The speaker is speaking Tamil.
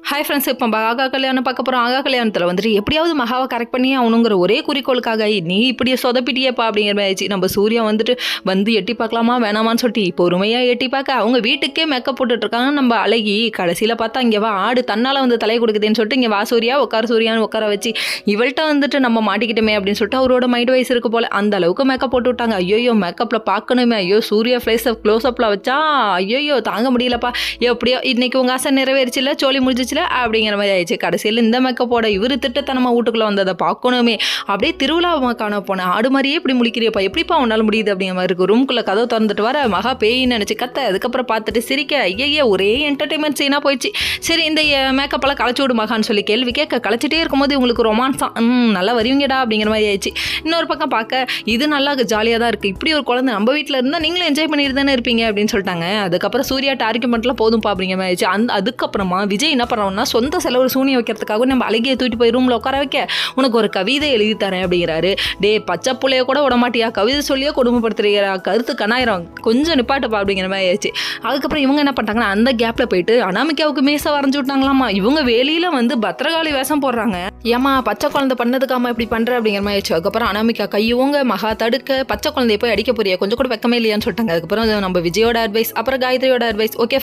ஹாய் ஃப்ரெண்ட்ஸ், இப்போ ஆகா கல்யாணம் பார்க்க போகிறோம். ஆகா கல்யாணத்தில் வந்துட்டு எப்படியாவது மகாவை கரெக்ட் பண்ணி அவனுங்கிற ஒரே குறிக்கோளுக்காக நீ இப்படியே சொதப்பிட்டியேப்பா அப்படிங்கிற மாதிரி ஆயிடுச்சு. நம்ம சூர்யா வந்துட்டு வந்து எட்டி பார்க்கலாமா வேணாமான்னு சொல்லிட்டு பொறுமையாக எட்டி பார்க்க அவங்க வீட்டுக்கே மேக்கப் போட்டுட்ருக்காங்க. நம்ம அழகி கடைசியில் பார்த்தா இங்கே வா ஆடு தன்னால் வந்து தலை கொடுக்குதுன்னு சொல்லிட்டு இங்கே வா சூர்யா உட்கார சூர்யான்னு உட்கார வச்சு இவள்கிட்ட வந்துட்டு நம்ம மாட்டிக்கிட்டோமே அப்படின்னு சொல்லிட்டு அவரோட மைண்ட் வைஸ் இருக்கு போல் அந்த அளவுக்கு மேக்கப் போட்டு விட்டாங்க. ஐயோ மேக்கப்பில் பார்க்கணுமே, ஐயோ சூர்யா ஃபேஸை க்ளோஸ்அப்பில் வச்சா ஐயோ தாங்க முடியலப்பா, எப்படியோ இன்னைக்கு உங்கள் ஆசை நிறைவேறிச்சில்ல, சோழி முடிஞ்சிச்சுல அப்படிங்கிற மாதிரி ஆயிடுச்சு. கடைசியில் இந்த மேக்கப்போட இவர் திட்டத்தனமா வீட்டுக்குள்ள வந்ததை பார்க்கணுமே, அப்படியே திருவிழாவை காண போனேன் ஆடு மாதிரியே இப்படி முழிக்கிறியப்பா, எப்படிப்பா உன்னால முடியுது அப்படிங்கிற மாதிரி இருக்கு. ரூம்குள்ள கதவு திறந்துட்டு வர மகா பேயின்னு நினைச்சு கத்த, அதுக்கப்புறம் பார்த்துட்டு சிரிக்க, ஐயா ஒரே என்டர்டைன்மெண்ட் சீனா போயிடுச்சு. சரி இந்த மேக்கப்பெல்லாம் களைச்சு விடு மகான்னு சொல்லி கேள்வி கேட்க களைச்சிட்டே இருக்கும்போது உங்களுக்கு ரொமான்ஸா நல்லா வருவீங்கடா அப்படிங்கிற மாதிரி ஆயிடுச்சு. இன்னொரு பக்கம் பார்க்க இது நல்லா ஜாலியாக தான் இருக்குது, இப்படி ஒரு குழந்தை நம்ம வீட்டில் இருந்தால் நீங்களும் என்ஜாய் பண்ணிட்டு தானே இருப்பீங்க அப்படின்னு சொல்லிட்டாங்க. அதுக்கப்புறம் சூர்யாட்ட ஆர்குமெண்ட்லாம் போதும்பா அப்படிங்கிற மாதிரி ஆயிடுச்சு. அதுக்கப்புறமா விஜய் என்ன பண்ணுறோம்னா சொந்த செலவு சூனிய வைக்கிறதுக்காக நம்ம அழகியை தூக்கிட்டு போய் ரூமில் உட்கார வைக்க உனக்கு ஒரு கவிதை எழுதி தரேன் அப்படிங்கிறாரு. டே பச்சை பிள்ளைய கூட விடமாட்டியா, கவிதை சொல்லியே கொடுமைப்படுத்துறீரா, கருத்து கணாயிரம் கொஞ்சம் நிப்பாட்டுப்பா அப்படிங்கிற மாதிரி ஆயிடுச்சு. அதுக்கப்புறம் இவங்க என்ன பண்ணிட்டாங்கன்னா அந்த கேப்பில் போயிட்டு அனாமிகாவுக்கு மீசை வரைஞ்சி விட்டாங்களாமா. இவங்க வெளியில் வந்து பத்திரகாளி வேஷம் போடுறாங்க. ஏமா பச்சை குழந்தை பண்ணதுக்காம இப்படி பண்ணுற அப்படிங்கிற மாதிரி ஆயிடுச்சு. அதுக்கப்புறம் அனாமிகா கையுவங்க மகா தடுக்க பச்சை குழந்தைய போய் அடிக்க போறியா, கொஞ்சம் கூட வெக்கமே இல்லையான்னு சொல்லிட்டாங்க. அதுக்கப்புறம் நம்ம விஜயோட அட்வைஸ் அப்புறம் காயத்ரியோட அட்வைஸ் ஓகே